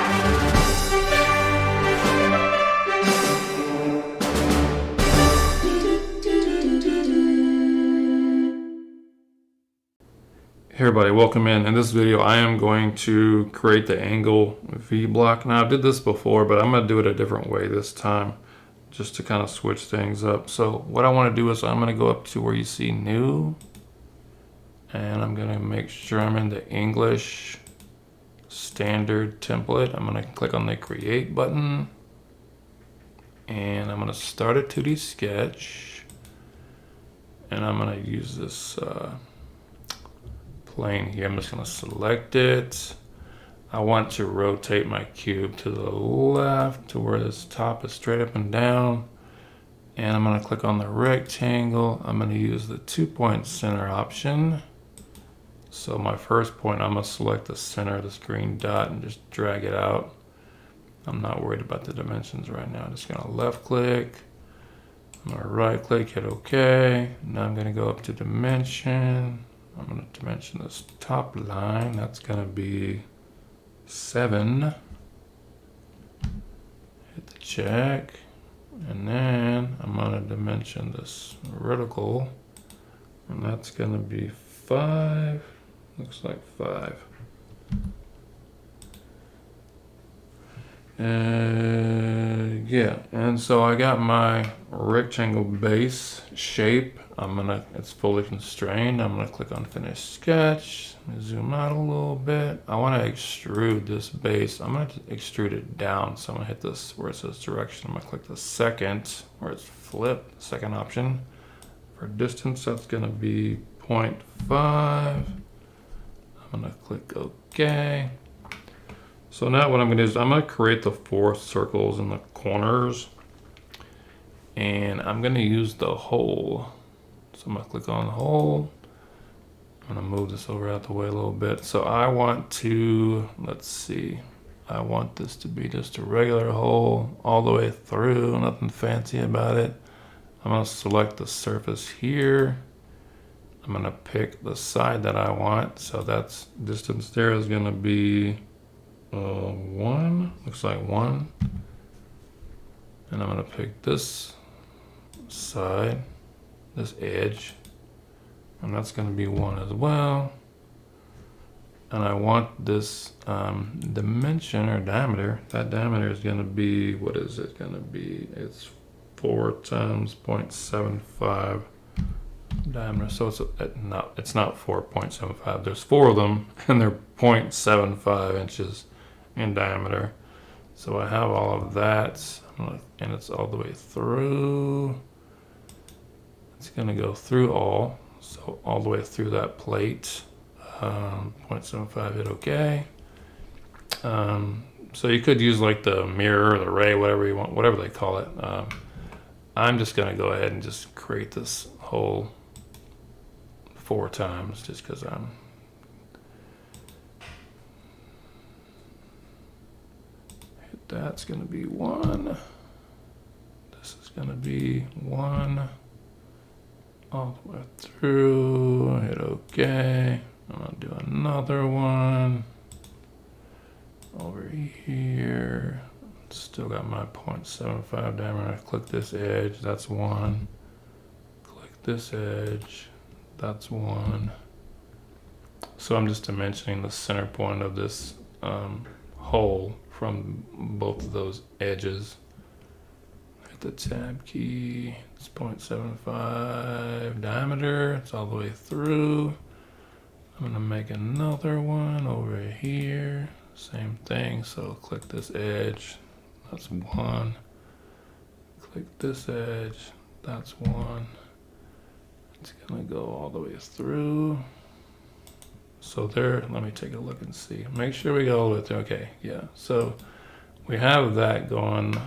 Hey everybody, welcome in. In this video, I am going to create the angle V block. Now I did this before, but I'm going to do it a different way this time, just to kind of switch things up. So what I want to do is I'm going to go up to where you see new, and I'm going to make sure I'm in the English standard template. I'm going to click on the create button, and I'm going to start a 2D sketch, and I'm going to use this plane here. I'm just going to select it. I want to rotate my cube to the left to where this top is straight up and down, and I'm going to click on the rectangle. I'm going to use the 2-point center option. So my first point, I'm going to select the center of this green dot and just drag it out. I'm not worried about the dimensions right now. I'm just going to left click, I'm going to right click, hit OK. Now I'm going to go up to dimension. I'm going to dimension this top line. That's going to be 7. Hit the check. And then I'm going to dimension this vertical. And that's going to be 5. Looks like 5. Yeah, and so I got my rectangle base shape. It's fully constrained. I'm gonna click on finish sketch, zoom out a little bit. I wanna extrude this base. I'm gonna extrude it down. So I'm gonna hit this where it says direction. I'm gonna click the second, where it's flipped, second option. For distance, that's gonna be 0.5. I'm gonna click OK. So now what I'm going to do is I'm going to create the 4 circles in the corners, and I'm going to use the hole. So I'm going to click on the hole. I'm going to move this over out the way a little bit. So I want to, let's see, I want this to be just a regular hole all the way through, nothing fancy about it. I'm going to select the surface here. I'm going to pick the side that I want. So that's distance there is going to be 1, looks like 1, and I'm gonna pick this side, this edge, and that's gonna be 1 as well. And I want this dimension or diameter. That diameter is gonna be, what is it gonna be? It's 4 times 0.75 diameter. So it's not 4.75. There's 4 of them, and they're 0.75 inches in diameter. So I have all of that, and it's all the way through. It's gonna go through all, so all the way through that plate. 0.75, hit OK. So you could use like the mirror, the ray, whatever you want, whatever they call it. I'm just gonna go ahead and just create this hole 4 times, just because that's going to be 1. This is going to be 1 all the way through. Hit OK. I'm going to do another one over here. Still got my 0.75 diameter. Click this edge. That's 1. Click this edge. That's 1. So I'm just dimensioning the center point of this hole from both of those edges. Hit the tab key. It's 0.75 diameter. It's all the way through. I'm gonna make another one over here. Same thing. So click this edge. That's 1. Click this edge. That's 1. It's gonna go all the way through. So there, let me take a look and see. Make sure we go all the way through. Okay, yeah. So we have that going.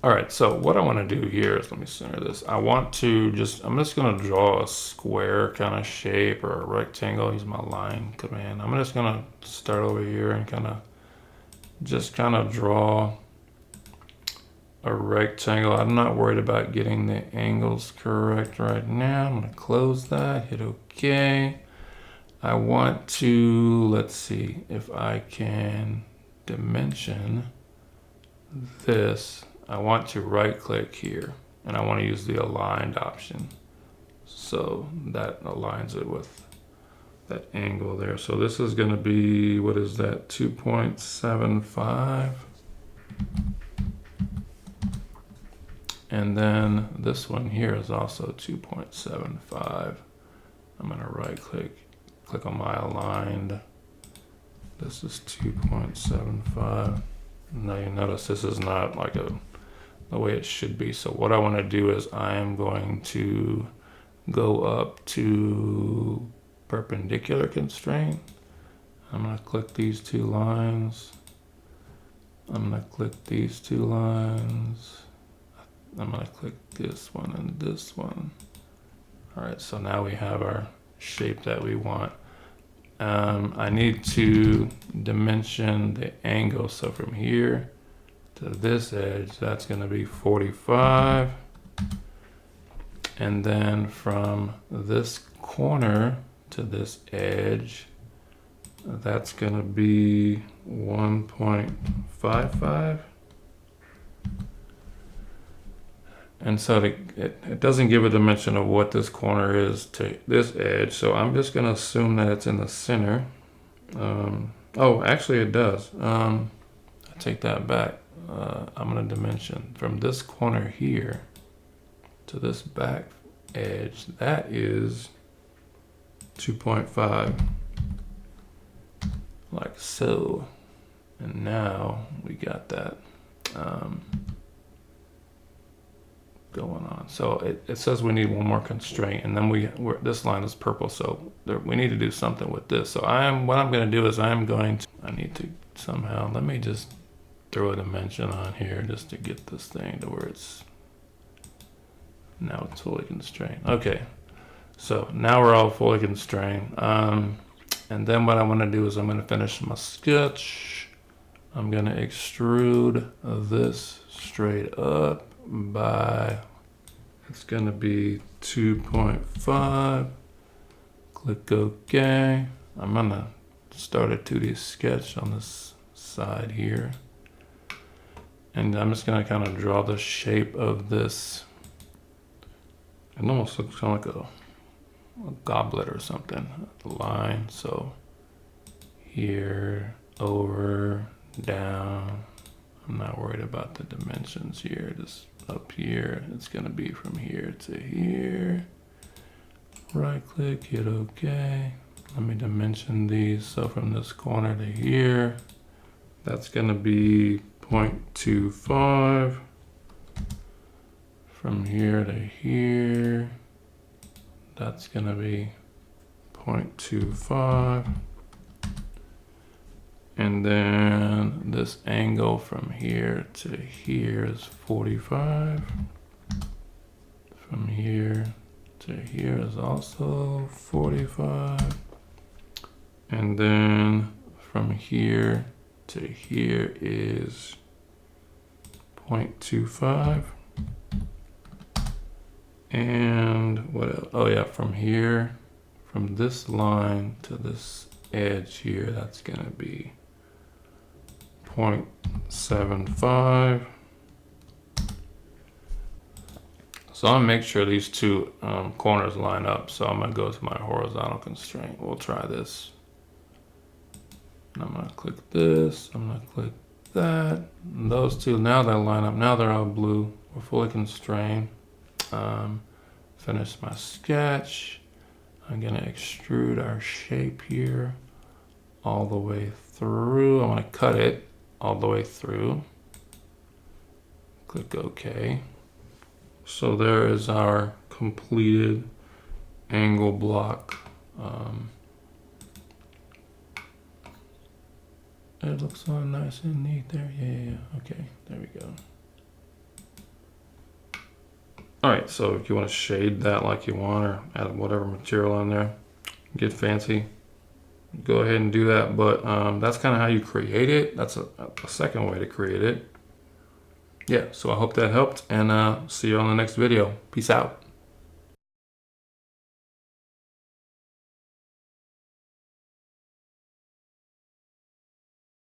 All right, so what I want to do here is, let me center this. I'm just going to draw a square kind of shape or a rectangle. Use my line command. I'm just going to start over here and kind of draw a rectangle. I'm not worried about getting the angles correct right now. I'm going to close that, hit OK. I want to, let's see if I can dimension this, I want to right click here and I want to use the aligned option. So that aligns it with that angle there. So this is going to be, what is that, 2.75. And then this one here is also 2.75. I'm going to right click on my aligned. This is 2.75. Now you notice this is not like the way it should be. So what I want to do is I am going to go up to perpendicular constraint. I'm going to click these two lines. I'm going to click these two lines. I'm going to click this one and this one. All right, so now we have our shape that we want. I need to dimension the angle. So from here to this edge, that's going to be 45. And then from this corner to this edge, that's going to be 1.55. And so it doesn't give a dimension of what this corner is to this edge. So I'm just going to assume that it's in the center. Oh, actually it does. I take that back. I'm going to dimension from this corner here to this back edge. That is 2.5. Like so. And now we got that. Going on. So it says we need one more constraint, and then this line is purple, so we need to do something with this. So what I'm going to do is I need to somehow, let me just throw a dimension on here just to get this thing to where now it's fully constrained. Okay, so now we're all fully constrained. And then what I want to do is I'm going to finish my sketch. I'm going to extrude this straight up by, it's going to be 2.5. Click OK. I'm going to start a 2D sketch on this side here. And I'm just going to kind of draw the shape of this. It almost looks kind of like a goblet or something. A line. So here, over, down. I'm not worried about the dimensions here. Just up here, it's going to be from here to here. Right click, hit OK. Let me dimension these. So from this corner to here, that's going to be 0.25. From here to here, that's going to be 0.25. And then this angle from here to here is 45. From here to here is also 45. And then from here to here is 0.25. And what else? Oh yeah, from here, from this line to this edge here, that's gonna be 0.75. So I'm gonna make sure these two corners line up. So I'm gonna go to my horizontal constraint. We'll try this. And I'm gonna click this, I'm gonna click that. And those two, now they line up. Now they're all blue. We're fully constrained. Finish my sketch. I'm gonna extrude our shape here all the way through. I wanna cut it all the way through. Click OK. So there is our completed angle block. It looks all nice and neat there. Yeah. Okay, there we go. All right, so if you want to shade that like you want or add whatever material on there, get fancy, go ahead and do that. But that's kind of how you create it. That's a second way to create it. Yeah, so I hope that helped, and see you on the next video. Peace out.